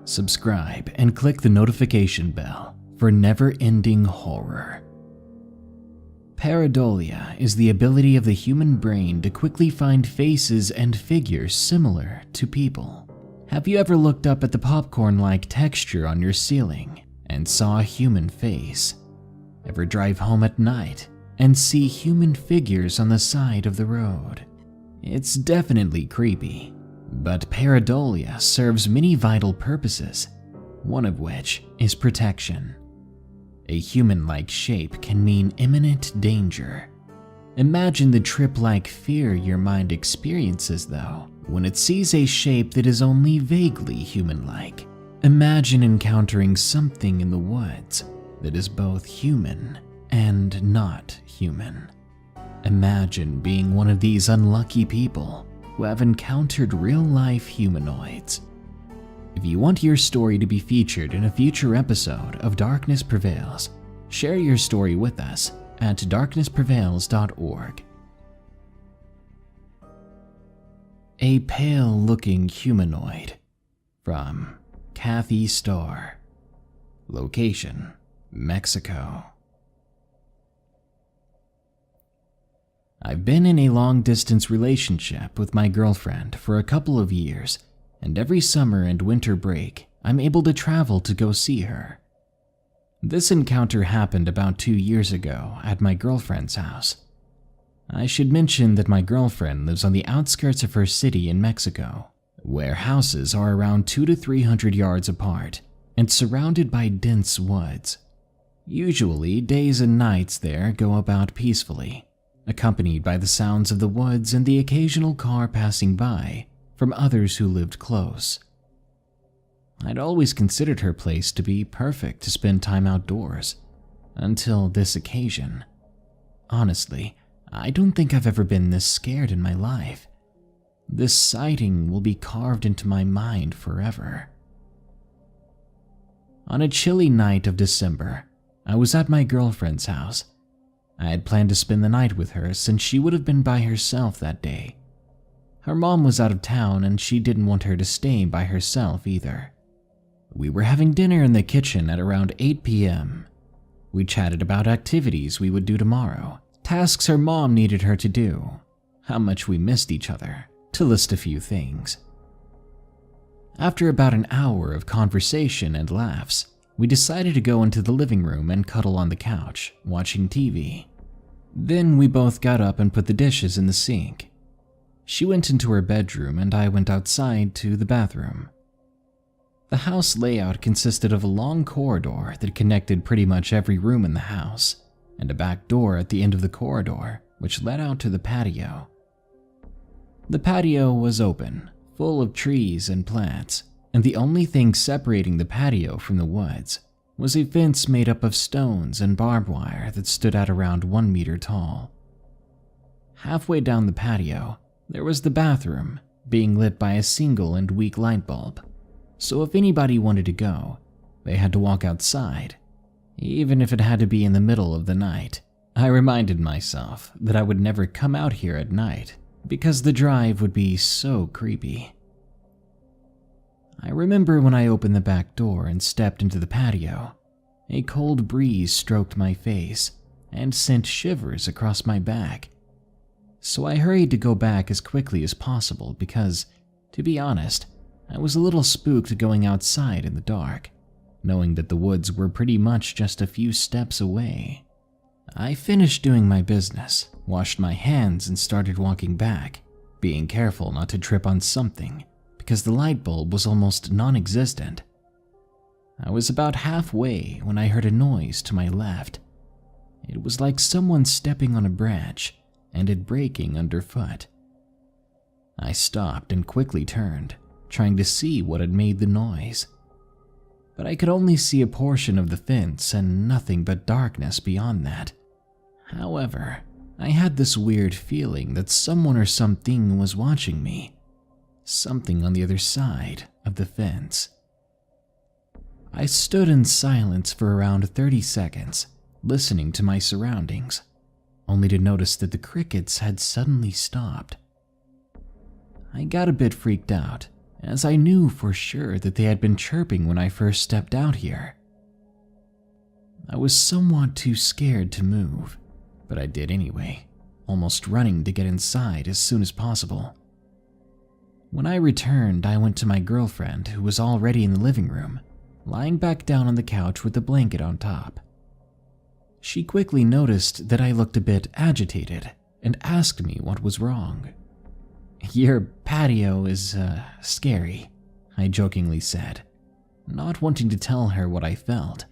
subscribe, and click the notification bell for never-ending horror. Pareidolia is the ability of the human brain to quickly find faces and figures similar to people. Have you ever looked up at the popcorn-like texture on your ceiling and saw a human face? Ever drive home at night and see human figures on the side of the road? It's definitely creepy, but pareidolia serves many vital purposes, one of which is protection. A human-like shape can mean imminent danger. Imagine the trip-like fear your mind experiences, though, when it sees a shape that is only vaguely human-like. Imagine encountering something in the woods that is both human and not human. Imagine being one of these unlucky people who have encountered real-life humanoids. If you want your story to be featured in a future episode of Darkness Prevails, share your story with us at darknessprevails.org. A pale-looking humanoid from CathEStar. Location: Mexico. I've been in a long-distance relationship with my girlfriend for a couple of years, and every summer and winter break, I'm able to travel to go see her. This encounter happened about 2 years ago at my girlfriend's house. I should mention that my girlfriend lives on the outskirts of her city in Mexico, where houses are around 200 to 300 yards apart and surrounded by dense woods. Usually, days and nights there go about peacefully, accompanied by the sounds of the woods and the occasional car passing by from others who lived close. I'd always considered her place to be perfect to spend time outdoors, until this occasion. Honestly, I don't think I've ever been this scared in my life. This sighting will be carved into my mind forever. On a chilly night of December, I was at my girlfriend's house. I had planned to spend the night with her since she would have been by herself that day. Her mom was out of town and she didn't want her to stay by herself either. We were having dinner in the kitchen at around 8 p.m. We chatted about activities we would do tomorrow, tasks her mom needed her to do, how much we missed each other, to list a few things. After about an hour of conversation and laughs, we decided to go into the living room and cuddle on the couch, watching TV. Then we both got up and put the dishes in the sink. She went into her bedroom and I went outside to the bathroom. The house layout consisted of a long corridor that connected pretty much every room in the house, and a back door at the end of the corridor, which led out to the patio. The patio was open, full of trees and plants, and the only thing separating the patio from the woods was a fence made up of stones and barbed wire that stood at around 1 meter tall. Halfway down the patio, there was the bathroom, being lit by a single and weak light bulb, so if anybody wanted to go, they had to walk outside, even if it had to be in the middle of the night. I reminded myself that I would never come out here at night because the drive would be so creepy. I remember when I opened the back door and stepped into the patio, a cold breeze stroked my face and sent shivers across my back. So I hurried to go back as quickly as possible because, to be honest, I was a little spooked going outside in the dark, knowing that the woods were pretty much just a few steps away. I finished doing my business, washed my hands, and started walking back, being careful not to trip on something because the light bulb was almost non-existent. I was about halfway when I heard a noise to my left. It was like someone stepping on a branch and it breaking underfoot. I stopped and quickly turned, trying to see what had made the noise. But I could only see a portion of the fence and nothing but darkness beyond that. However, I had this weird feeling that someone or something was watching me. Something on the other side of the fence. I stood in silence for around 30 seconds, listening to my surroundings, only to notice that the crickets had suddenly stopped. I got a bit freaked out as I knew for sure that they had been chirping when I first stepped out here. I was somewhat too scared to move, but I did anyway, almost running to get inside as soon as possible. When I returned, I went to my girlfriend, who was already in the living room, lying back down on the couch with the blanket on top. She quickly noticed that I looked a bit agitated and asked me what was wrong. "Your patio is, scary," I jokingly said, not wanting to tell her what I felt,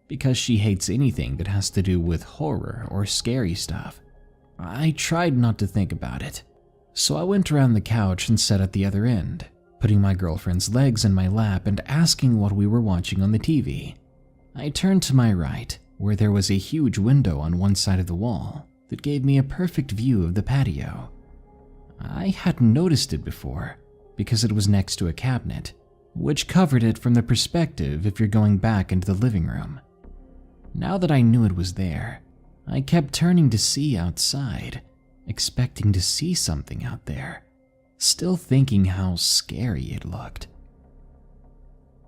because she hates anything that has to do with horror or scary stuff. I tried not to think about it, so I went around the couch and sat at the other end, putting my girlfriend's legs in my lap and asking what we were watching on the TV. I turned to my right, where there was a huge window on one side of the wall that gave me a perfect view of the patio. I hadn't noticed it before because it was next to a cabinet, which covered it from the perspective if you're going back into the living room. Now that I knew it was there, I kept turning to see outside, expecting to see something out there, still thinking how scary it looked.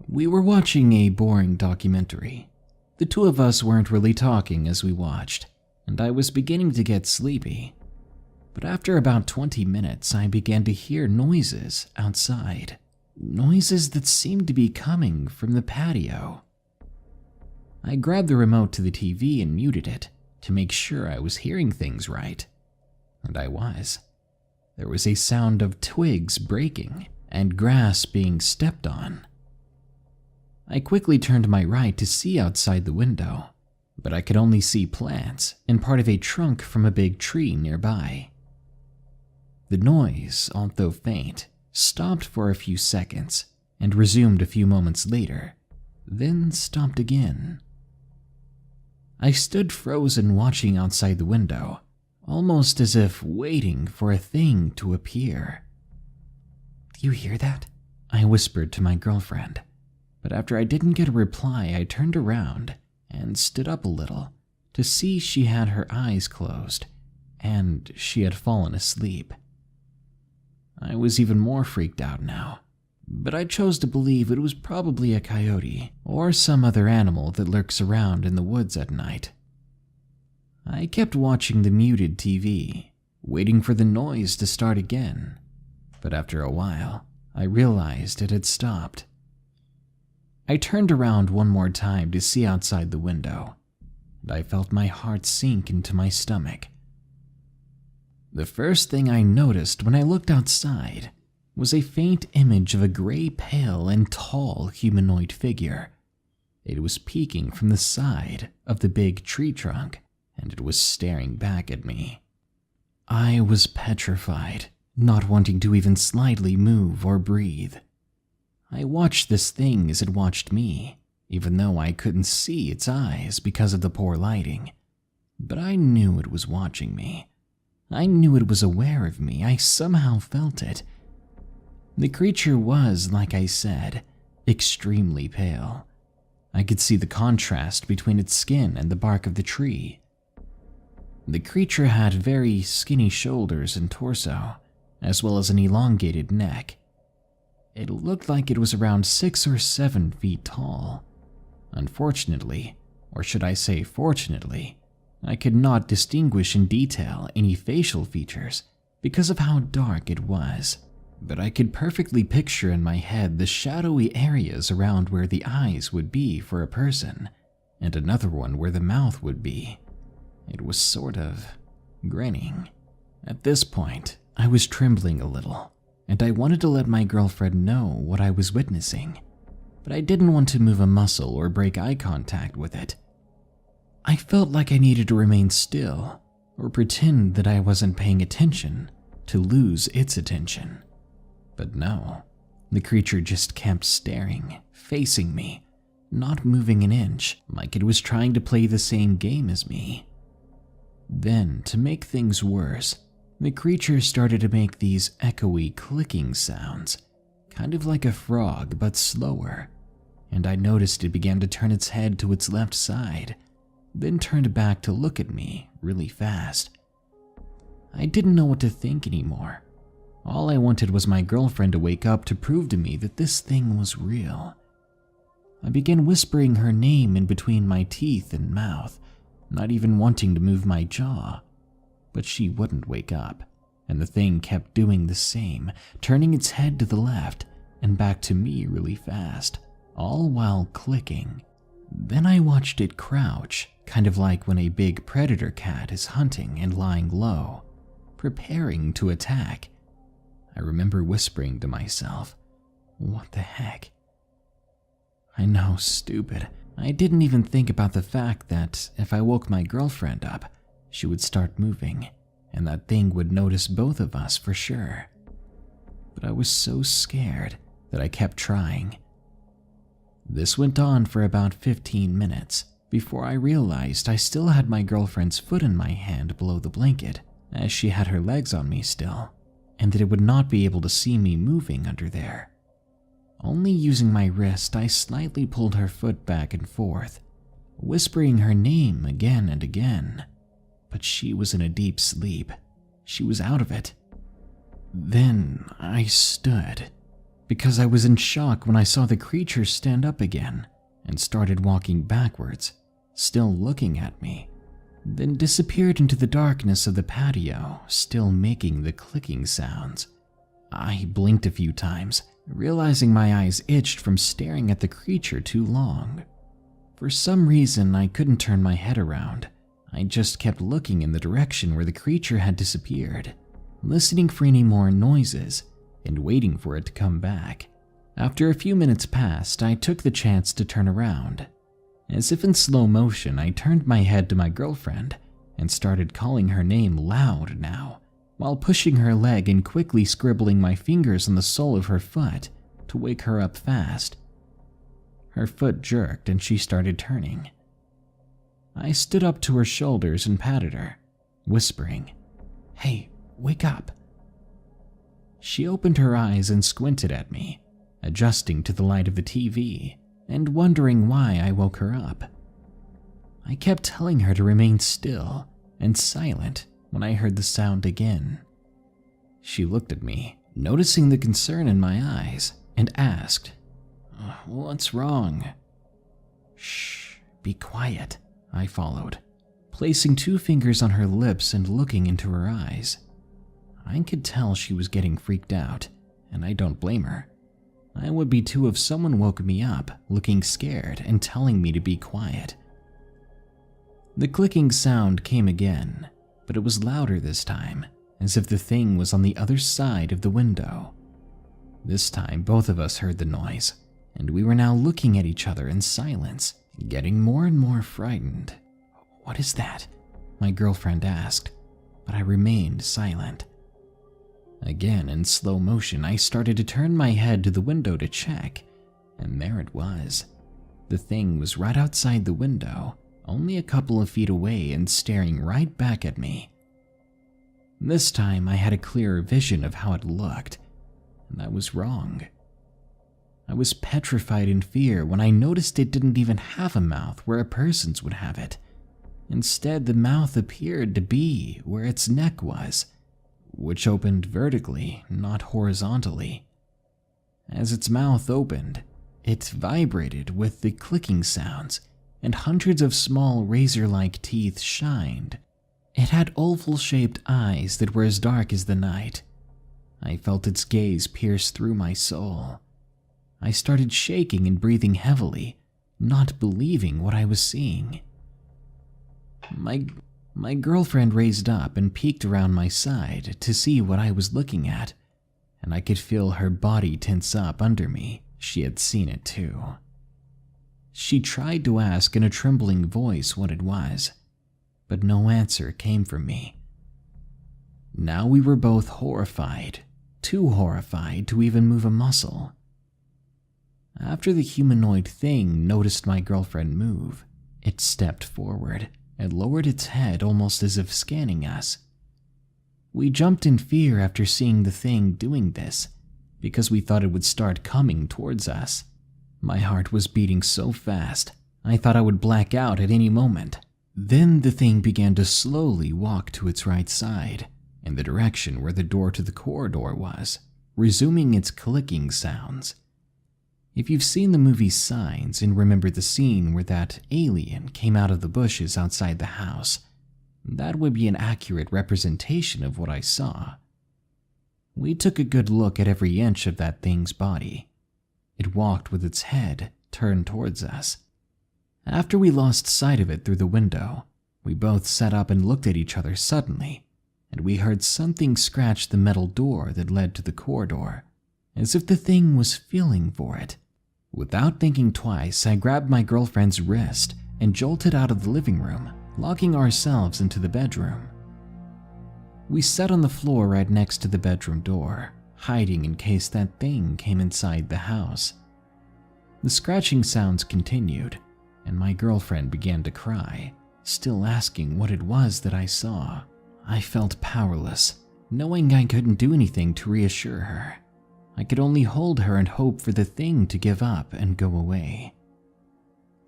We were watching a boring documentary. The two of us weren't really talking as we watched, and I was beginning to get sleepy. But after about 20 minutes, I began to hear noises outside, noises that seemed to be coming from the patio. I grabbed the remote to the TV and muted it to make sure I was hearing things right. And I was. There was a sound of twigs breaking and grass being stepped on. I quickly turned to my right to see outside the window, but I could only see plants and part of a trunk from a big tree nearby. The noise, although faint, stopped for a few seconds and resumed a few moments later, then stopped again. I stood frozen watching outside the window, almost as if waiting for a thing to appear. "Do you hear that?" I whispered to my girlfriend, but after I didn't get a reply, I turned around and stood up a little to see she had her eyes closed and she had fallen asleep. I was even more freaked out now, but I chose to believe it was probably a coyote or some other animal that lurks around in the woods at night. I kept watching the muted TV, waiting for the noise to start again, but after a while, I realized it had stopped. I turned around one more time to see outside the window, and I felt my heart sink into my stomach. The first thing I noticed when I looked outside was a faint image of a gray, pale, and tall humanoid figure. It was peeking from the side of the big tree trunk, and it was staring back at me. I was petrified, not wanting to even slightly move or breathe. I watched this thing as it watched me, even though I couldn't see its eyes because of the poor lighting. But I knew it was watching me. I knew it was aware of me. I somehow felt it. The creature was, like I said, extremely pale. I could see the contrast between its skin and the bark of the tree. The creature had very skinny shoulders and torso, as well as an elongated neck. It looked like it was around 6 or 7 feet tall. Unfortunately, or should I say fortunately, I could not distinguish in detail any facial features because of how dark it was, but I could perfectly picture in my head the shadowy areas around where the eyes would be for a person, and another one where the mouth would be. It was sort of grinning. At this point, I was trembling a little, and I wanted to let my girlfriend know what I was witnessing, but I didn't want to move a muscle or break eye contact with it. I felt like I needed to remain still or pretend that I wasn't paying attention to lose its attention. But no, the creature just kept staring, facing me, not moving an inch, like it was trying to play the same game as me. Then, to make things worse, the creature started to make these echoey clicking sounds, kind of like a frog but slower, and I noticed it began to turn its head to its left side, then turned back to look at me really fast. I didn't know what to think anymore. All I wanted was my girlfriend to wake up to prove to me that this thing was real. I began whispering her name in between my teeth and mouth, not even wanting to move my jaw. But she wouldn't wake up, and the thing kept doing the same, turning its head to the left and back to me really fast, all while clicking. Then I watched it crouch, kind of like when a big predator cat is hunting and lying low, preparing to attack. I remember whispering to myself, "What the heck?" I know, stupid. I didn't even think about the fact that if I woke my girlfriend up, she would start moving, and that thing would notice both of us for sure. But I was so scared that I kept trying. This went on for about 15 minutes before I realized I still had my girlfriend's foot in my hand below the blanket, as she had her legs on me still, and that it would not be able to see me moving under there. Only using my wrist, I slightly pulled her foot back and forth, whispering her name again and again. But she was in a deep sleep. She was out of it. Then I stood, because I was in shock when I saw the creature stand up again and started walking backwards, still looking at me, then disappeared into the darkness of the patio, still making the clicking sounds. I blinked a few times, realizing my eyes itched from staring at the creature too long. For some reason, I couldn't turn my head around. I just kept looking in the direction where the creature had disappeared, listening for any more noises and waiting for it to come back. After a few minutes passed, I took the chance to turn around. As if in slow motion, I turned my head to my girlfriend and started calling her name loud now, while pushing her leg and quickly scribbling my fingers on the sole of her foot to wake her up fast. Her foot jerked and she started turning. I stood up to her shoulders and patted her, whispering, "Hey, wake up." She opened her eyes and squinted at me, adjusting to the light of the TV and wondering why I woke her up. I kept telling her to remain still and silent when I heard the sound again. She looked at me, noticing the concern in my eyes, and asked, "What's wrong?" "Shh, be quiet," I followed, placing 2 fingers on her lips and looking into her eyes. I could tell she was getting freaked out, and I don't blame her. I would be too if someone woke me up, looking scared and telling me to be quiet. The clicking sound came again, but it was louder this time, as if the thing was on the other side of the window. This time, both of us heard the noise, and we were now looking at each other in silence, getting more and more frightened. "What is that?" my girlfriend asked, but I remained silent. Again, in slow motion, I started to turn my head to the window to check, and there it was. The thing was right outside the window, only a couple of feet away and staring right back at me. This time, I had a clearer vision of how it looked, and I was wrong. I was petrified in fear when I noticed it didn't even have a mouth where a person's would have it. Instead, the mouth appeared to be where its neck was, which opened vertically, not horizontally. As its mouth opened, it vibrated with the clicking sounds, and hundreds of small razor-like teeth shined. It had oval-shaped eyes that were as dark as the night. I felt its gaze pierce through my soul. I started shaking and breathing heavily, not believing what I was seeing. My girlfriend raised up and peeked around my side to see what I was looking at, and I could feel her body tense up under me. She had seen it too. She tried to ask in a trembling voice what it was, but no answer came from me. Now we were both horrified, too horrified to even move a muscle. After the humanoid thing noticed my girlfriend move, it stepped forward and lowered its head almost as if scanning us. We jumped in fear after seeing the thing doing this, because we thought it would start coming towards us. My heart was beating so fast, I thought I would black out at any moment. Then the thing began to slowly walk to its right side, in the direction where the door to the corridor was, resuming its clicking sounds. If you've seen the movie Signs and remember the scene where that alien came out of the bushes outside the house, that would be an accurate representation of what I saw. We took a good look at every inch of that thing's body. It walked with its head turned towards us. After we lost sight of it through the window, we both sat up and looked at each other suddenly, and we heard something scratch the metal door that led to the corridor, as if the thing was feeling for it. Without thinking twice, I grabbed my girlfriend's wrist and jolted out of the living room, locking ourselves into the bedroom. We sat on the floor right next to the bedroom door, hiding in case that thing came inside the house. The scratching sounds continued, and my girlfriend began to cry, still asking what it was that I saw. I felt powerless, knowing I couldn't do anything to reassure her. I could only hold her and hope for the thing to give up and go away.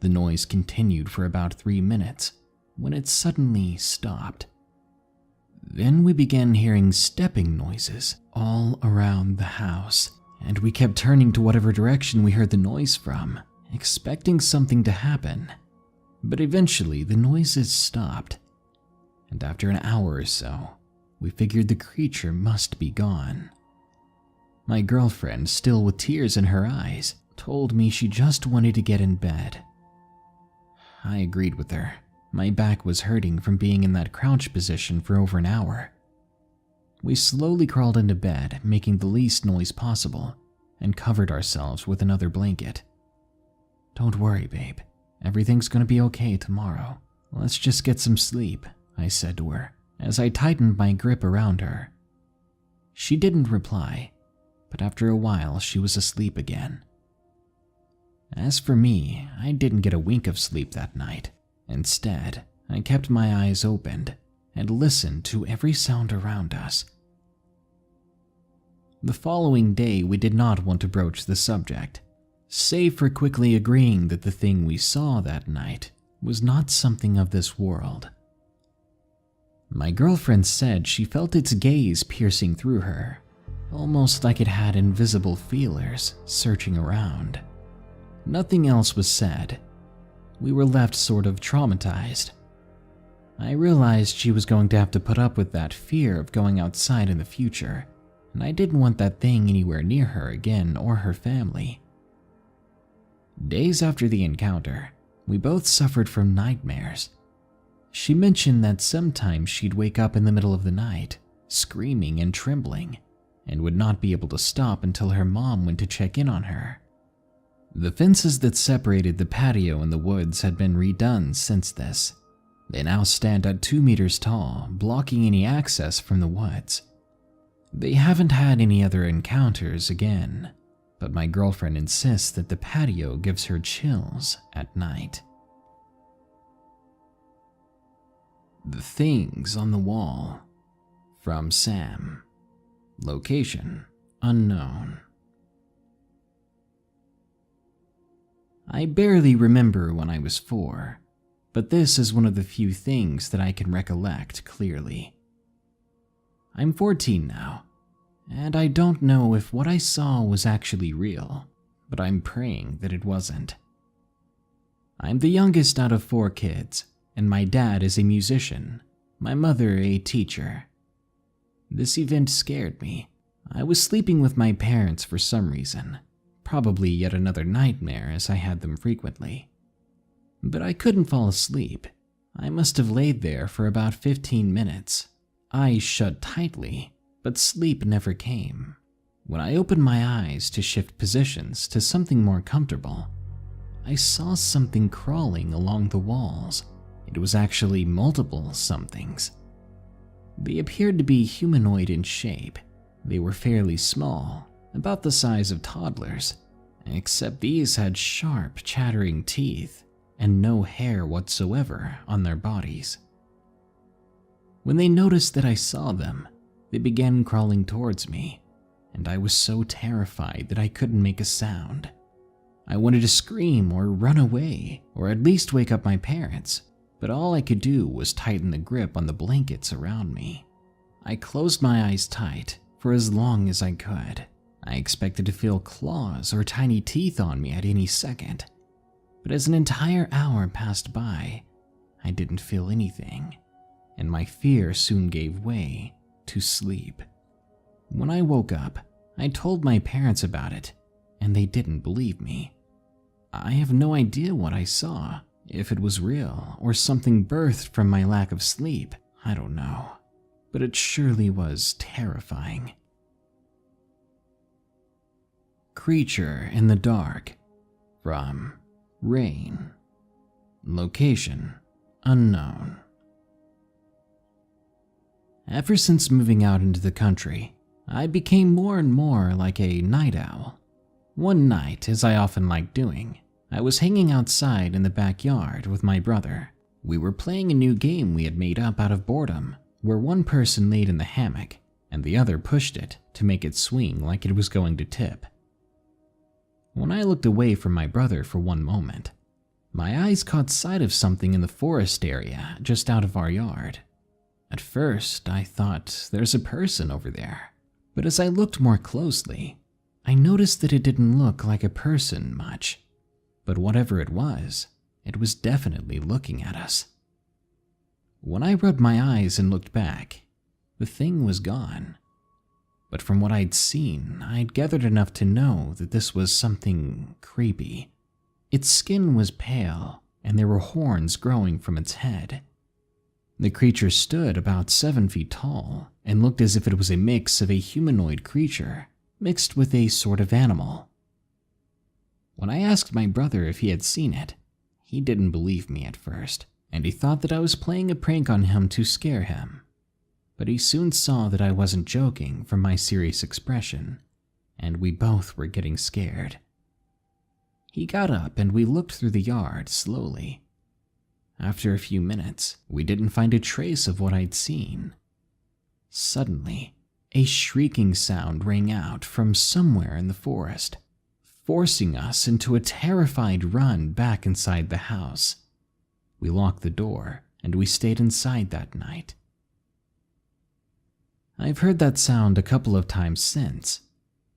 The noise continued for about 3 minutes, when it suddenly stopped. Then we began hearing stepping noises all around the house, and we kept turning to whatever direction we heard the noise from, expecting something to happen. But eventually the noises stopped, and after an hour or so, we figured the creature must be gone. My girlfriend, still with tears in her eyes, told me she just wanted to get in bed. I agreed with her. My back was hurting from being in that crouch position for over an hour. We slowly crawled into bed, making the least noise possible, and covered ourselves with another blanket. "Don't worry, babe. Everything's gonna be okay tomorrow. Let's just get some sleep," I said to her, as I tightened my grip around her. She didn't reply, but after a while she was asleep again. As for me, I didn't get a wink of sleep that night. Instead, I kept my eyes opened and listened to every sound around us. The following day, we did not want to broach the subject, save for quickly agreeing that the thing we saw that night was not something of this world. My girlfriend said she felt its gaze piercing through her, almost like it had invisible feelers searching around. Nothing else was said. We were left sort of traumatized. I realized she was going to have to put up with that fear of going outside in the future, and I didn't want that thing anywhere near her again or her family. Days after the encounter, we both suffered from nightmares. She mentioned that sometimes she'd wake up in the middle of the night, screaming and trembling, and would not be able to stop until her mom went to check in on her. The fences that separated the patio and the woods had been redone since this. They now stand at 2 meters tall, blocking any access from the woods. They haven't had any other encounters again, but my girlfriend insists that the patio gives her chills at night. The Things on the Wall. From Sam. Location unknown. I barely remember when I was 4, but this is one of the few things that I can recollect clearly. I'm 14 now, and I don't know if what I saw was actually real, but I'm praying that it wasn't. I'm the youngest out of 4 kids, and my dad is a musician, my mother a teacher. This event scared me. I was sleeping with my parents for some reason. Probably yet another nightmare, as I had them frequently. But I couldn't fall asleep. I must have laid there for about 15 minutes, eyes shut tightly, but sleep never came. When I opened my eyes to shift positions to something more comfortable, I saw something crawling along the walls. It was actually multiple somethings. They appeared to be humanoid in shape. They were fairly small, about the size of toddlers, except these had sharp, chattering teeth and no hair whatsoever on their bodies. When they noticed that I saw them, they began crawling towards me, and I was so terrified that I couldn't make a sound. I wanted to scream or run away, or at least wake up my parents, but all I could do was tighten the grip on the blankets around me. I closed my eyes tight for as long as I could. I expected to feel claws or tiny teeth on me at any second. But as an entire hour passed by, I didn't feel anything, and my fear soon gave way to sleep. When I woke up, I told my parents about it, and they didn't believe me. I have no idea what I saw, if it was real or something birthed from my lack of sleep. I don't know, but it surely was terrifying. Creature in the Dark, from Raine. Location unknown. Ever since moving out into the country, I became more and more like a night owl. One night, as I often liked doing, I was hanging outside in the backyard with my brother. We were playing a new game we had made up out of boredom, where one person laid in the hammock and the other pushed it to make it swing like it was going to tip. When I looked away from my brother for one moment, my eyes caught sight of something in the forest area just out of our yard. At first, I thought there's a person over there, but as I looked more closely, I noticed that it didn't look like a person much. But whatever it was definitely looking at us. When I rubbed my eyes and looked back, the thing was gone. But from what I'd seen, I'd gathered enough to know that this was something creepy. Its skin was pale, and there were horns growing from its head. The creature stood about 7 feet tall and looked as if it was a mix of a humanoid creature mixed with a sort of animal. When I asked my brother if he had seen it, he didn't believe me at first, and he thought that I was playing a prank on him to scare him. But he soon saw that I wasn't joking from my serious expression, and we both were getting scared. He got up and we looked through the yard slowly. After a few minutes, we didn't find a trace of what I'd seen. Suddenly, a shrieking sound rang out from somewhere in the forest, forcing us into a terrified run back inside the house. We locked the door and we stayed inside that night. I've heard that sound a couple of times since,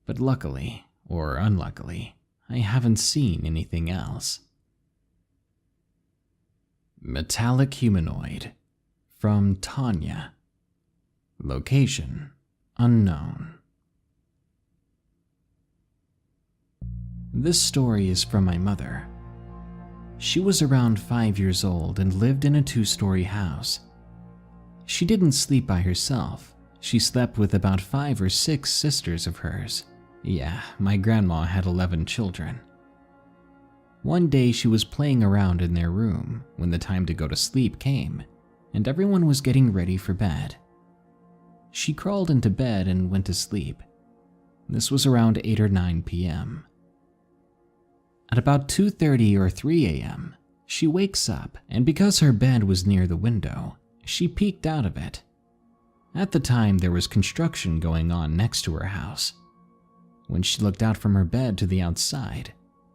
but luckily, or unluckily, I haven't seen anything else. Metallic Humanoid, from Tania. Location unknown. This story is from my mother. She was around 5 years old and lived in a 2-story house. She didn't sleep by herself. She slept with about 5 or 6 sisters of hers. Yeah, my grandma had 11 children. One day she was playing around in their room when the time to go to sleep came, and everyone was getting ready for bed. She crawled into bed and went to sleep. This was around 8 or 9 p.m. At about 2:30 or 3 a.m., she wakes up, and because her bed was near the window, she peeked out of it. At the time, there was construction going on next to her house. When she looked out from her bed to the outside,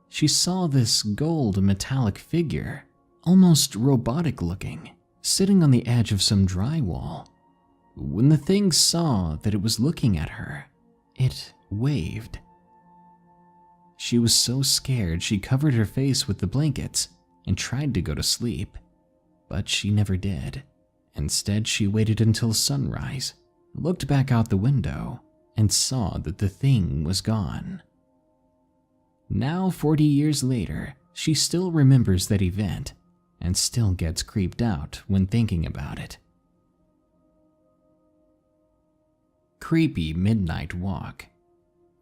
she saw this gold metallic figure, almost robotic looking, sitting on the edge of some drywall. When the thing saw that it was looking at her, it waved. She was so scared she covered her face with the blankets and tried to go to sleep, but she never did. Instead, she waited until sunrise, looked back out the window, and saw that the thing was gone. Now, 40 years later, she still remembers that event and still gets creeped out when thinking about it. Creepy Midnight Walk,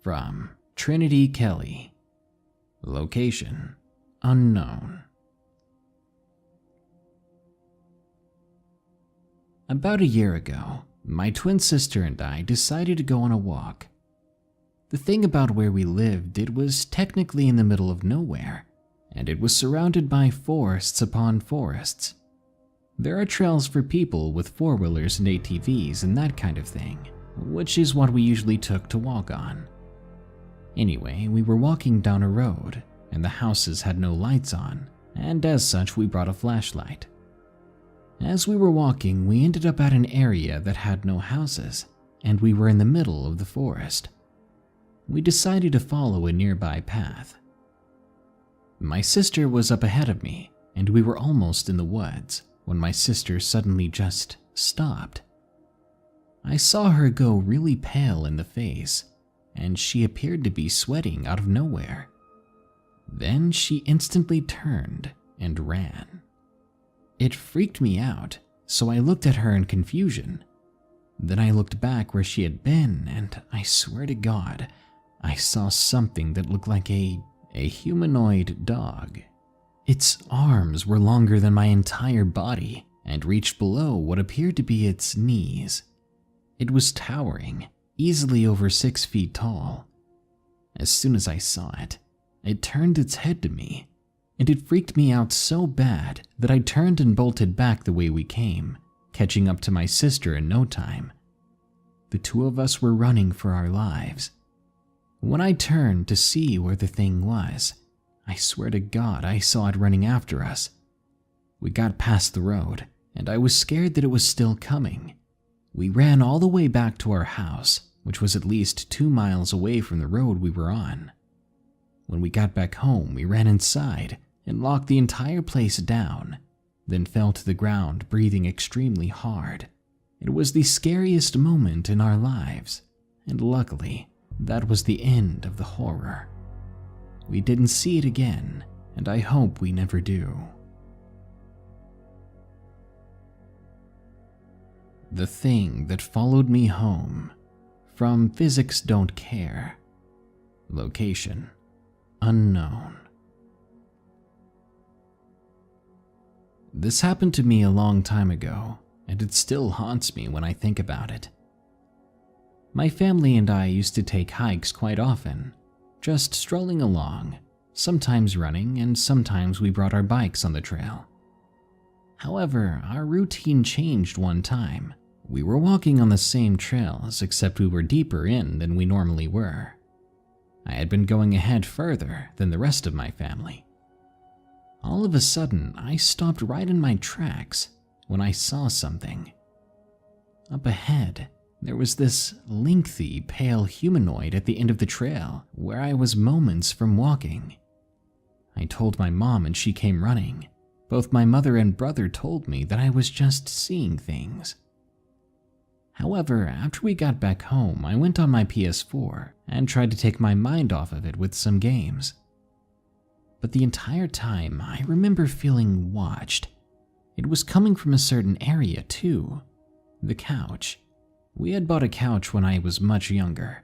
from Trinity Kelly. Location unknown. About a year ago, my twin sister and I decided to go on a walk. The thing about where we lived, it was technically in the middle of nowhere, and it was surrounded by forests upon forests. There are trails for people with 4-wheelers and ATVs and that kind of thing, which is what we usually took to walk on. Anyway, we were walking down a road, and the houses had no lights on, and as such we brought a flashlight. As we were walking, we ended up at an area that had no houses, and we were in the middle of the forest. We decided to follow a nearby path. My sister was up ahead of me, and we were almost in the woods when my sister suddenly just stopped. I saw her go really pale in the face, and she appeared to be sweating out of nowhere. Then she instantly turned and ran. It freaked me out, so I looked at her in confusion. Then I looked back where she had been, and I swear to God, I saw something that looked like a humanoid dog. Its arms were longer than my entire body and reached below what appeared to be its knees. It was towering, easily over 6 feet tall. As soon as I saw it, it turned its head to me, and it freaked me out so bad that I turned and bolted back the way we came, catching up to my sister in no time. The two of us were running for our lives. When I turned to see where the thing was, I swear to God I saw it running after us. We got past the road, and I was scared that it was still coming. We ran all the way back to our house, which was at least 2 miles away from the road we were on. When we got back home, we ran inside and locked the entire place down, then fell to the ground, breathing extremely hard. It was the scariest moment in our lives, and luckily, that was the end of the horror. We didn't see it again, and I hope we never do. The Thing That Followed Me Home, from PhysicsDontCare. Location unknown. This happened to me a long time ago, and it still haunts me when I think about it. My family and I used to take hikes quite often, just strolling along, sometimes running, and sometimes we brought our bikes on the trail. However, our routine changed one time. We were walking on the same trails, except we were deeper in than we normally were. I had been going ahead further than the rest of my family. All of a sudden, I stopped right in my tracks when I saw something. Up ahead, there was this lengthy, pale humanoid at the end of the trail where I was moments from walking. I told my mom and she came running. Both my mother and brother told me that I was just seeing things. However, after we got back home, I went on my PS4 and tried to take my mind off of it with some games. But the entire time, I remember feeling watched. It was coming from a certain area too, the couch. We had bought a couch when I was much younger,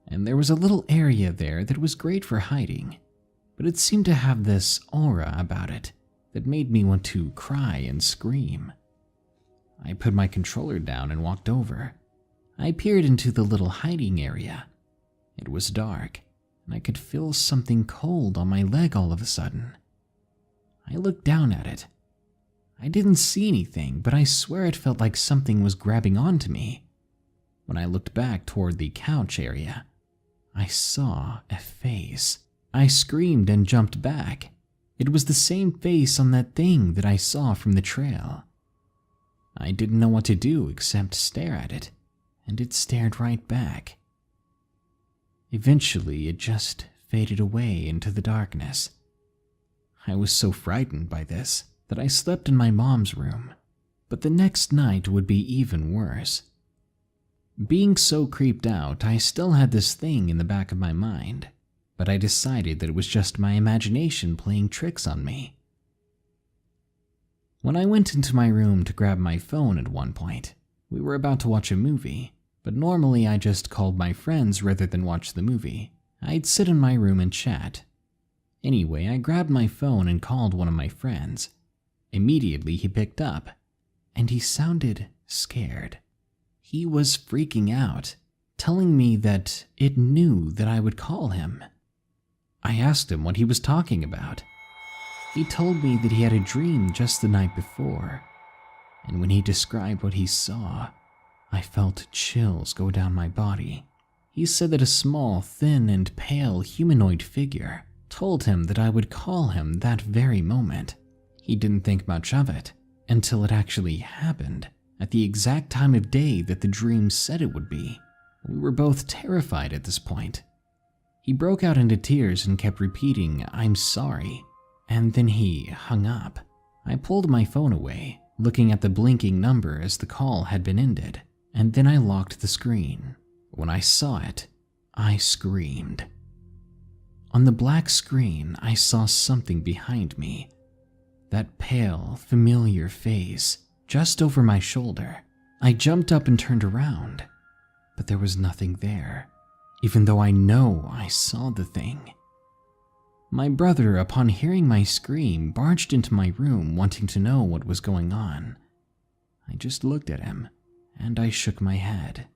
and there was a little area there that was great for hiding, but it seemed to have this aura about it that made me want to cry and scream. I put my controller down and walked over. I peered into the little hiding area. It was dark, and I could feel something cold on my leg all of a sudden. I looked down at it. I didn't see anything, but I swear it felt like something was grabbing onto me. When I looked back toward the couch area, I saw a face. I screamed and jumped back. It was the same face on that thing that I saw from the trail. I didn't know what to do except stare at it, and it stared right back. Eventually, it just faded away into the darkness. I was so frightened by this that I slept in my mom's room, but the next night would be even worse. Being so creeped out, I still had this thing in the back of my mind, but I decided that it was just my imagination playing tricks on me. When I went into my room to grab my phone at one point, we were about to watch a movie, but normally I just called my friends rather than watch the movie. I'd sit in my room and chat. Anyway, I grabbed my phone and called one of my friends. Immediately he picked up, and he sounded scared. He was freaking out, telling me that it knew that I would call him. I asked him what he was talking about. He told me that he had a dream just the night before, and when he described what he saw, I felt chills go down my body. He said that a small, thin, and pale humanoid figure told him that I would call him that very moment. He didn't think much of it, until it actually happened at the exact time of day that the dream said it would be. We were both terrified at this point. He broke out into tears and kept repeating, "I'm sorry," and then he hung up. I pulled my phone away, looking at the blinking number as the call had been ended, and then I locked the screen. When I saw it, I screamed. On the black screen, I saw something behind me. That pale, familiar face, just over my shoulder. I jumped up and turned around, but there was nothing there, even though I know I saw the thing. My brother, upon hearing my scream, barged into my room wanting to know what was going on. I just looked at him, and I shook my head.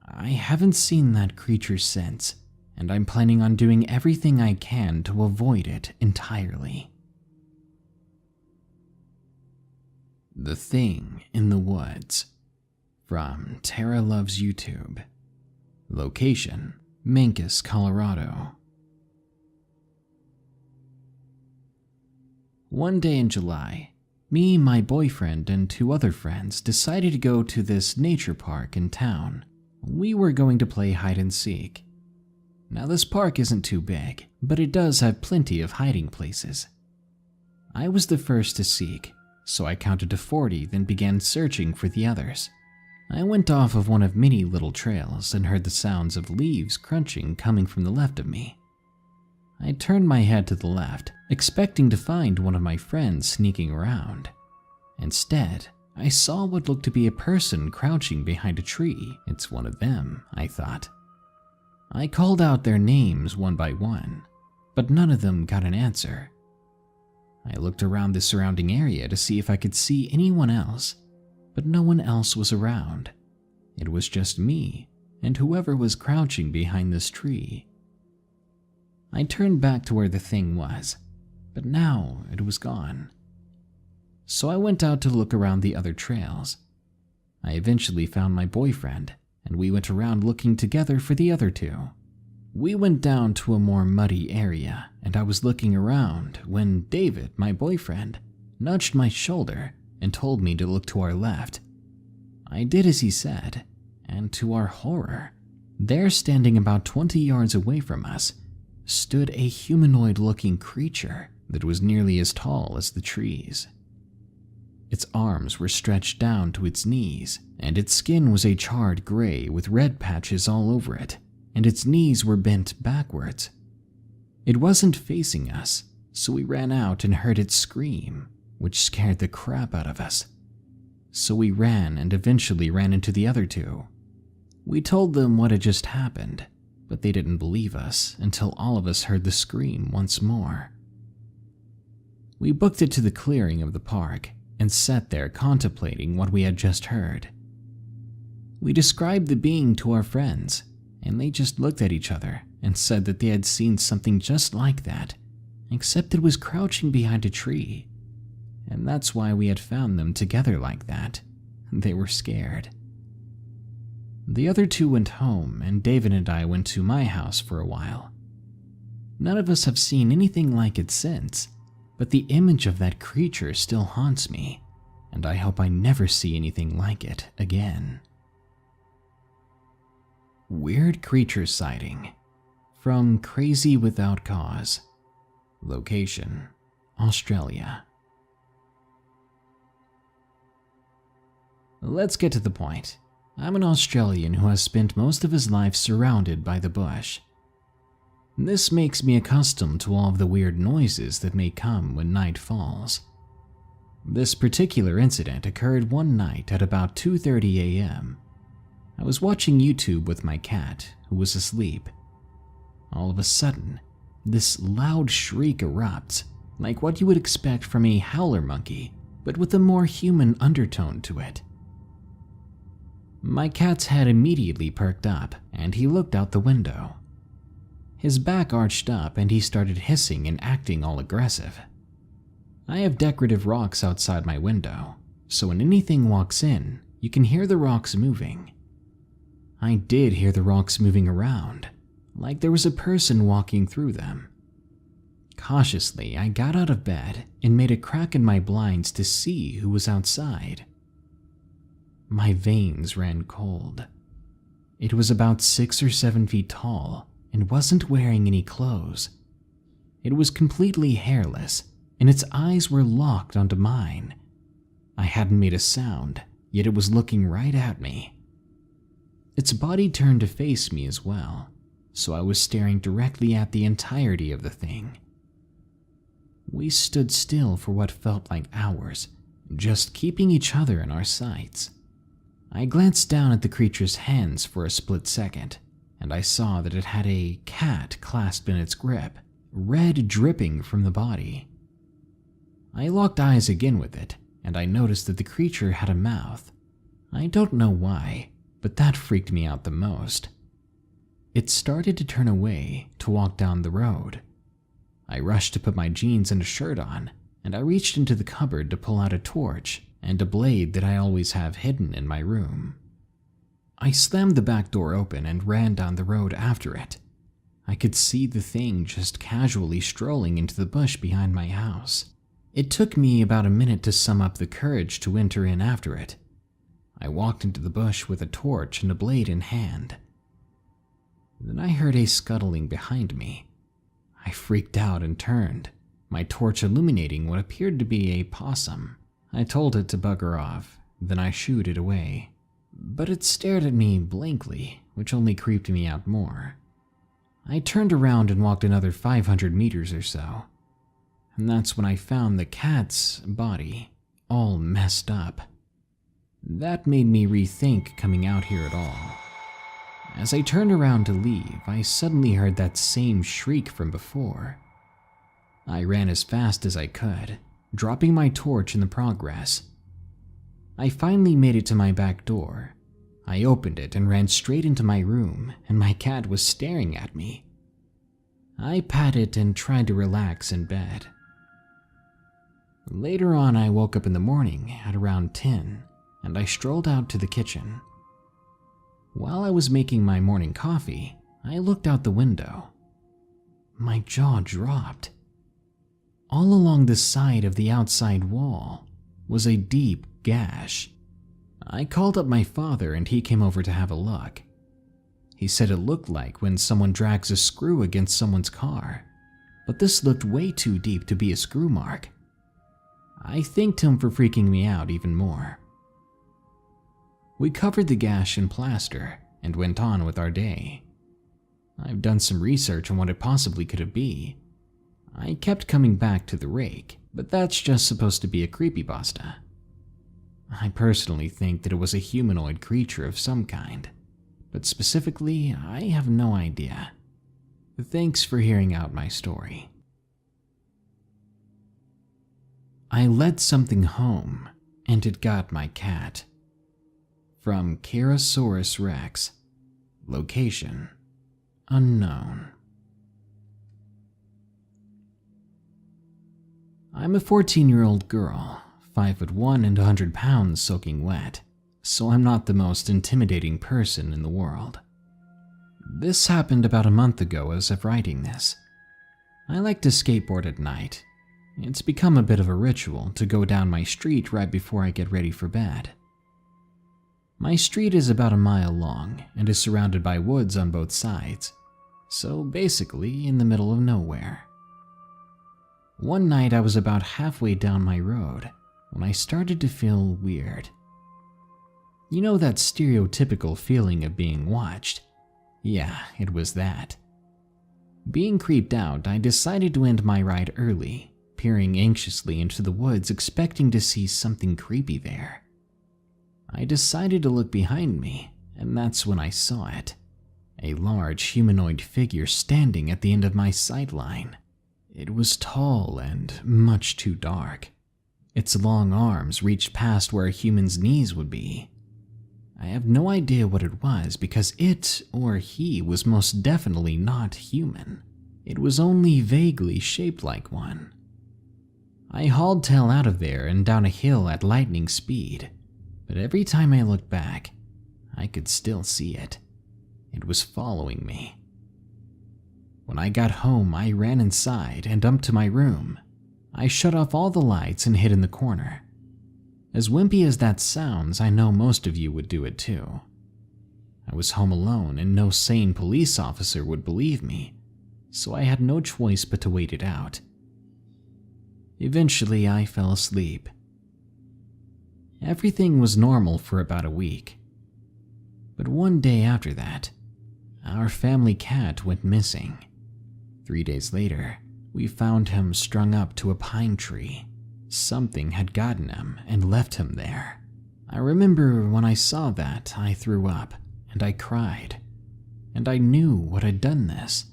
I haven't seen that creature since, and I'm planning on doing everything I can to avoid it entirely. The Thing in the Woods, from TeraLovesYouTube. Location, Mancos, Colorado. One day in July, me, my boyfriend, and 2 other friends decided to go to this nature park in town. We were going to play hide and seek. Now, this park isn't too big, but it does have plenty of hiding places. I was the first to seek, so I counted to 40, then began searching for the others. I went off of one of many little trails and heard the sounds of leaves crunching coming from the left of me. I turned my head to the left, expecting to find one of my friends sneaking around. Instead, I saw what looked to be a person crouching behind a tree. It's one of them, I thought. I called out their names one by one, but none of them got an answer. I looked around the surrounding area to see if I could see anyone else, but no one else was around. It was just me and whoever was crouching behind this tree. I turned back to where the thing was, but now it was gone. So I went out to look around the other trails. I eventually found my boyfriend, and we went around looking together for the other 2. We went down to a more muddy area, and I was looking around when David, my boyfriend, nudged my shoulder and told me to look to our left. I did as he said, and to our horror, there, standing about 20 yards away from us, stood a humanoid-looking creature that was nearly as tall as the trees. Its arms were stretched down to its knees, and its skin was a charred gray with red patches all over it, and its knees were bent backwards. It wasn't facing us, so we ran out and heard it scream, which scared the crap out of us. So we ran and eventually ran into the other 2. We told them what had just happened, but they didn't believe us until all of us heard the scream once more. We booked it to the clearing of the park and sat there contemplating what we had just heard. We described the being to our friends, and they just looked at each other and said that they had seen something just like that, except it was crouching behind a tree, and that's why we had found them together like that. They were scared. The other 2 went home, and David and I went to my house for a while. None of us have seen anything like it since, but the image of that creature still haunts me, and I hope I never see anything like it again. Weird Creature Sighting, from CrazyWithoutCause. Location, Australia. Let's get to the point. I'm an Australian who has spent most of his life surrounded by the bush. This makes me accustomed to all of the weird noises that may come when night falls. This particular incident occurred one night at about 2:30 a.m. I was watching YouTube with my cat, who was asleep. All of a sudden, this loud shriek erupts, like what you would expect from a howler monkey, but with a more human undertone to it. My cat's head immediately perked up, and he looked out the window. His back arched up, and he started hissing and acting all aggressive. I have decorative rocks outside my window, so when anything walks in, you can hear the rocks moving. I did hear the rocks moving around, like there was a person walking through them. Cautiously, I got out of bed and made a crack in my blinds to see who was outside. My veins ran cold. It was about 6 or 7 feet tall and wasn't wearing any clothes. It was completely hairless, and its eyes were locked onto mine. I hadn't made a sound, yet it was looking right at me. Its body turned to face me as well, so I was staring directly at the entirety of the thing. We stood still for what felt like hours, just keeping each other in our sights. I glanced down at the creature's hands for a split second, and I saw that it had a cat clasped in its grip, red dripping from the body. I locked eyes again with it, and I noticed that the creature had a mouth. I don't know why, but that freaked me out the most. It started to turn away to walk down the road. I rushed to put my jeans and a shirt on, and I reached into the cupboard to pull out a torch and a blade that I always have hidden in my room. I slammed the back door open and ran down the road after it. I could see the thing just casually strolling into the bush behind my house. It took me about a minute to sum up the courage to enter in after it. I walked into the bush with a torch and a blade in hand. Then I heard a scuttling behind me. I freaked out and turned, my torch illuminating what appeared to be a possum. I told it to bugger off, then I shooed it away. But it stared at me blankly, which only creeped me out more. I turned around and walked another 500 meters or so, and that's when I found the cat's body all messed up. That made me rethink coming out here at all. As I turned around to leave, I suddenly heard that same shriek from before. I ran as fast as I could, dropping my torch in the progress. I finally made it to my back door. I opened it and ran straight into my room, and my cat was staring at me. I pat it and tried to relax in bed. Later on, I woke up in the morning at around 10, and I strolled out to the kitchen. While I was making my morning coffee, I looked out the window. My jaw dropped. All along the side of the outside wall was a deep gash. I called up my father and he came over to have a look. He said it looked like when someone drags a screw against someone's car, but this looked way too deep to be a screw mark. I thanked him for freaking me out even more. We covered the gash in plaster and went on with our day. I've done some research on what it possibly could be. I kept coming back to the rake, but that's just supposed to be a creepypasta. I personally think that it was a humanoid creature of some kind, but specifically, I have no idea. Thanks for hearing out my story. I led something home, and it got my cat. From KeirasaurusRex. Location unknown. I'm a 14-year-old girl, 5'1" and 100 pounds soaking wet, so I'm not the most intimidating person in the world. This happened about a month ago as of writing this. I like to skateboard at night. It's become a bit of a ritual to go down my street right before I get ready for bed. My street is about a mile long and is surrounded by woods on both sides, so basically in the middle of nowhere. One night I was about halfway down my road when I started to feel weird. You know that stereotypical feeling of being watched? Yeah, it was that. Being creeped out, I decided to end my ride early, peering anxiously into the woods expecting to see something creepy there. I decided to look behind me, and that's when I saw it. A large humanoid figure standing at the end of my sightline. It was tall and much too dark. Its long arms reached past where a human's knees would be. I have no idea what it was because it or he was most definitely not human. It was only vaguely shaped like one. I hauled tail out of there and down a hill at lightning speed, but every time I looked back, I could still see it. It was following me. When I got home, I ran inside and up to my room. I shut off all the lights and hid in the corner. As wimpy as that sounds, I know most of you would do it too. I was home alone and no sane police officer would believe me, so I had no choice but to wait it out. Eventually, I fell asleep. Everything was normal for about a week. But one day after that, our family cat went missing. 3 days later, we found him strung up to a pine tree. Something had gotten him and left him there. I remember when I saw that, I threw up and I cried, and I knew what had done this.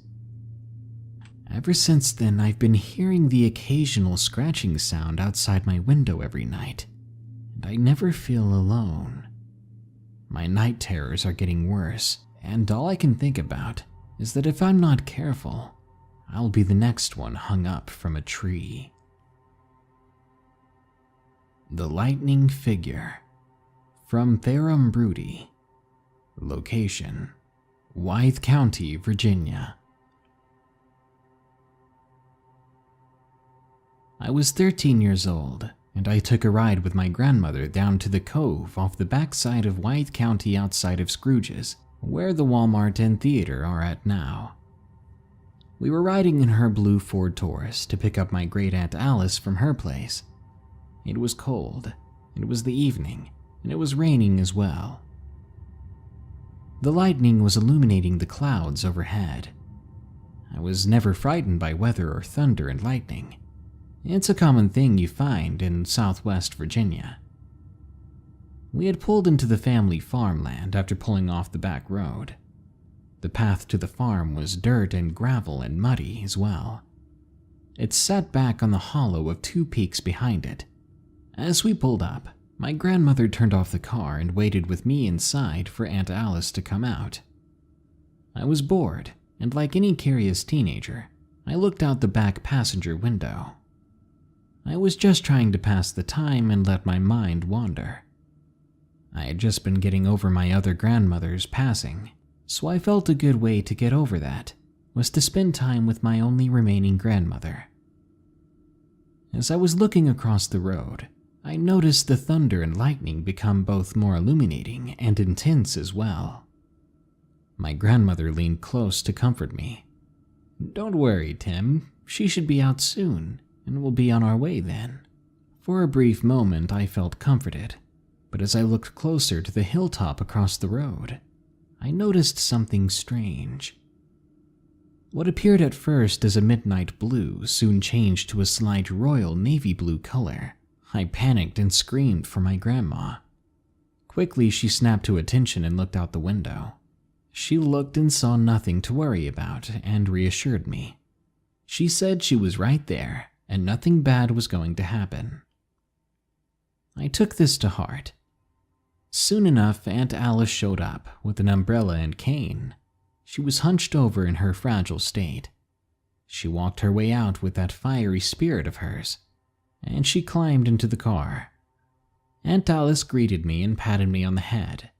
Ever since then, I've been hearing the occasional scratching sound outside my window every night, and I never feel alone. My night terrors are getting worse, and all I can think about is that if I'm not careful, I'll be the next one hung up from a tree. The Lightning Figure. From FerrumBruti. Location: Wythe County, Virginia. I was 13 years old, and I took a ride with my grandmother down to the cove off the backside of Wythe County outside of Scrooge's, where the Walmart and theater are at now. We were riding in her blue Ford Taurus to pick up my great-aunt Alice from her place. It was cold, it was the evening, and it was raining as well. The lightning was illuminating the clouds overhead. I was never frightened by weather or thunder and lightning. It's a common thing you find in southwest Virginia. We had pulled into the family farmland after pulling off the back road. The path to the farm was dirt and gravel and muddy as well. It sat back on the hollow of 2 peaks behind it. As we pulled up, my grandmother turned off the car and waited with me inside for Aunt Alice to come out. I was bored, and like any curious teenager, I looked out the back passenger window. I was just trying to pass the time and let my mind wander. I had just been getting over my other grandmother's passing, so I felt a good way to get over that was to spend time with my only remaining grandmother. As I was looking across the road, I noticed the thunder and lightning become both more illuminating and intense as well. My grandmother leaned close to comfort me. "Don't worry, Tim. She should be out soon, and we'll be on our way then." For a brief moment, I felt comforted, but as I looked closer to the hilltop across the road, I noticed something strange. What appeared at first as a midnight blue soon changed to a slight royal navy blue color. I panicked and screamed for my grandma. Quickly, she snapped to attention and looked out the window. She looked and saw nothing to worry about and reassured me. She said she was right there and nothing bad was going to happen. I took this to heart. Soon enough, Aunt Alice showed up with an umbrella and cane. She was hunched over in her fragile state. She walked her way out with that fiery spirit of hers, and she climbed into the car. Aunt Alice greeted me and patted me on the head.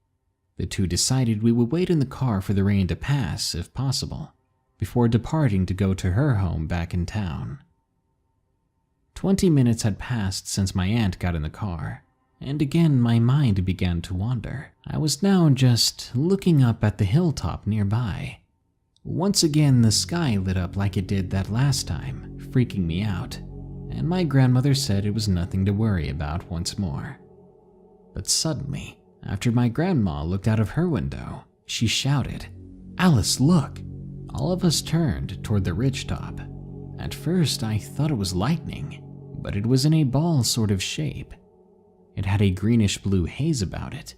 The two decided we would wait in the car for the rain to pass, if possible, before departing to go to her home back in town. 20 minutes had passed since my aunt got in the car, and again my mind began to wander. I was now just looking up at the hilltop nearby. Once again, the sky lit up like it did that last time, freaking me out, and my grandmother said it was nothing to worry about once more. But suddenly, after my grandma looked out of her window, she shouted, "Alice, look!" All of us turned toward the ridgetop. At first, I thought it was lightning, but it was in a ball sort of shape. It had a greenish-blue haze about it,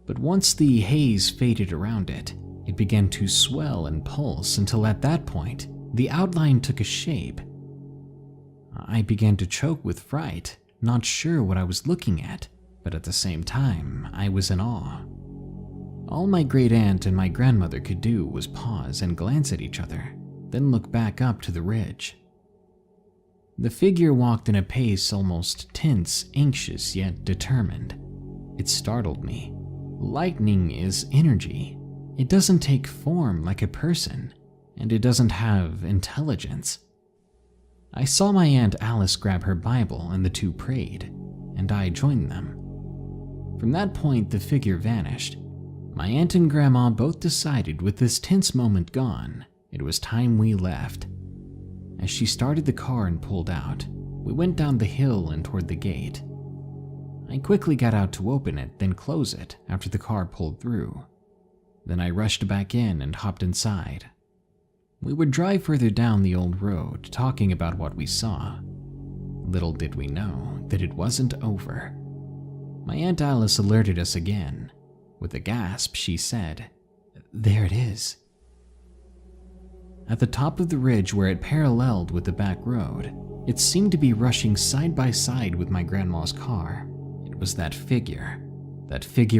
but once the haze faded around it, it began to swell and pulse until at that point, the outline took a shape. I began to choke with fright, not sure what I was looking at, but at the same time, I was in awe. All my great-aunt and my grandmother could do was pause and glance at each other, then look back up to the ridge. The figure walked in a pace almost tense, anxious, yet determined. It startled me. Lightning is energy. It doesn't take form like a person, and it doesn't have intelligence. I saw my Aunt Alice grab her Bible and the two prayed, and I joined them. From that point, the figure vanished. My aunt and grandma both decided with this tense moment gone, it was time we left. As she started the car and pulled out, we went down the hill and toward the gate. I quickly got out to open it, then close it after the car pulled through. Then I rushed back in and hopped inside. We would drive further down the old road, talking about what we saw. Little did we know that it wasn't over. My Aunt Alice alerted us again. With a gasp, she said, "There it is." At the top of the ridge where it paralleled with the back road, it seemed to be rushing side by side with my grandma's car. It was that figure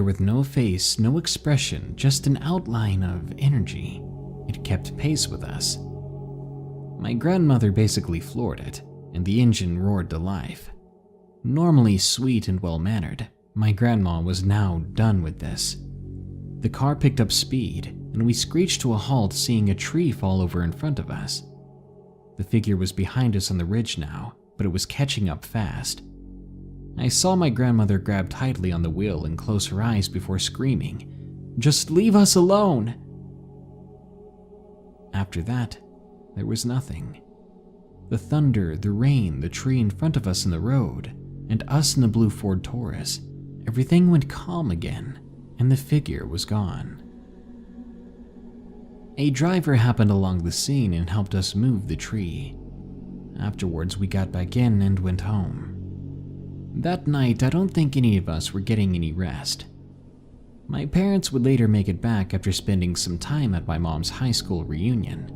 with no face, no expression, just an outline of energy. It kept pace with us. My grandmother basically floored it, and the engine roared to life. Normally sweet and well-mannered, my grandma was now done with this. The car picked up speed, and we screeched to a halt, seeing a tree fall over in front of us. The figure was behind us on the ridge now, but it was catching up fast. I saw my grandmother grab tightly on the wheel and close her eyes before screaming, "Just leave us alone!" After that, there was nothing. The thunder, the rain, the tree in front of us in the road, and us in the blue Ford Taurus, everything went calm again, and the figure was gone. A driver happened along the scene and helped us move the tree. Afterwards, we got back in and went home. That night, I don't think any of us were getting any rest. My parents would later make it back after spending some time at my mom's high school reunion.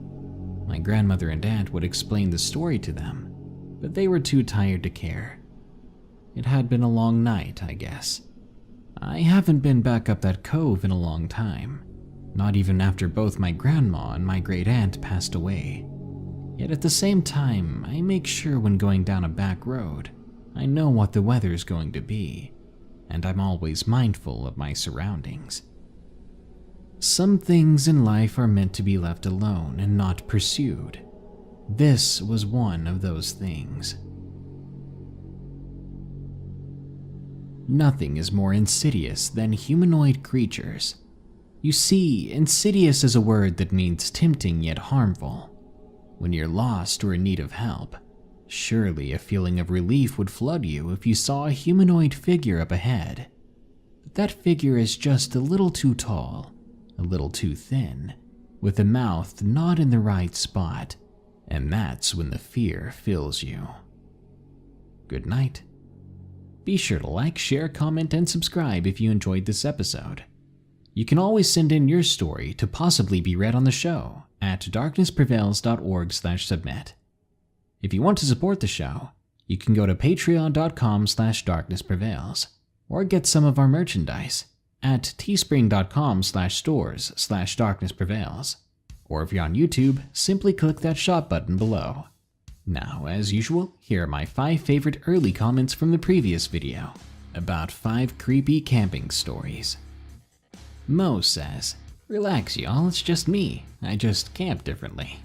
My grandmother and aunt would explain the story to them, but they were too tired to care. It had been a long night, I guess. I haven't been back up that cove in a long time, not even after both my grandma and my great aunt passed away. Yet at the same time, I make sure when going down a back road, I know what the weather's going to be, and I'm always mindful of my surroundings. Some things in life are meant to be left alone and not pursued. This was one of those things. Nothing is more insidious than humanoid creatures. You see, insidious is a word that means tempting yet harmful. When you're lost or in need of help, surely a feeling of relief would flood you if you saw a humanoid figure up ahead. But that figure is just a little too tall, a little too thin, with a mouth not in the right spot, and that's when the fear fills you. Good night. Be sure to like, share, comment, and subscribe if you enjoyed this episode. You can always send in your story to possibly be read on the show at darknessprevails.org/submit. If you want to support the show, you can go to patreon.com/darknessprevails or get some of our merchandise at teespring.com/stores/darknessprevails. Or if you're on YouTube, simply click that shop button below. Now, as usual, here are my 5 favorite early comments from the previous video about 5 creepy camping stories. Mo says, "Relax y'all, it's just me. I just camp differently.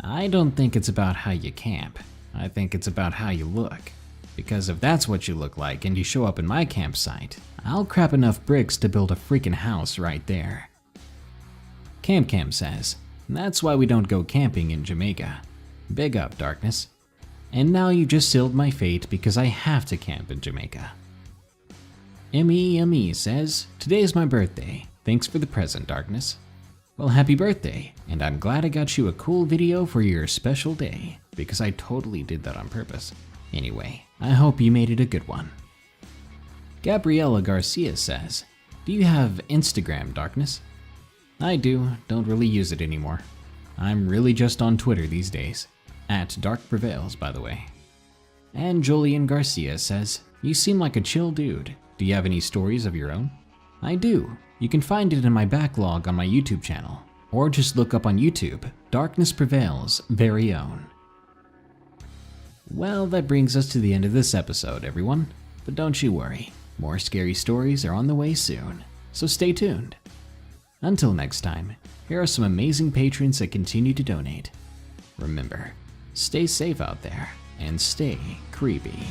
I don't think it's about how you camp. I think it's about how you look. Because if that's what you look like and you show up in my campsite, I'll crap enough bricks to build a freaking house right there." Cam says, "That's why we don't go camping in Jamaica. Big up, Darkness. And now you just sealed my fate because I have to camp in Jamaica." ME says, "Today is my birthday. Thanks for the present, Darkness." Well, happy birthday, and I'm glad I got you a cool video for your special day, because I totally did that on purpose. Anyway, I hope you made it a good one. Gabriela Garcia says, "Do you have Instagram, Darkness?" I do, don't really use it anymore. I'm really just on Twitter these days. At Dark Prevails, by the way. And Julian Garcia says, "You seem like a chill dude. Do you have any stories of your own?" I do. You can find it in my backlog on my YouTube channel, or just look up on YouTube, Darkness Prevails' very own. Well, that brings us to the end of this episode, everyone. But don't you worry, more scary stories are on the way soon, so stay tuned. Until next time, Here are some amazing patrons that continue to donate. Remember, stay safe out there and stay creepy.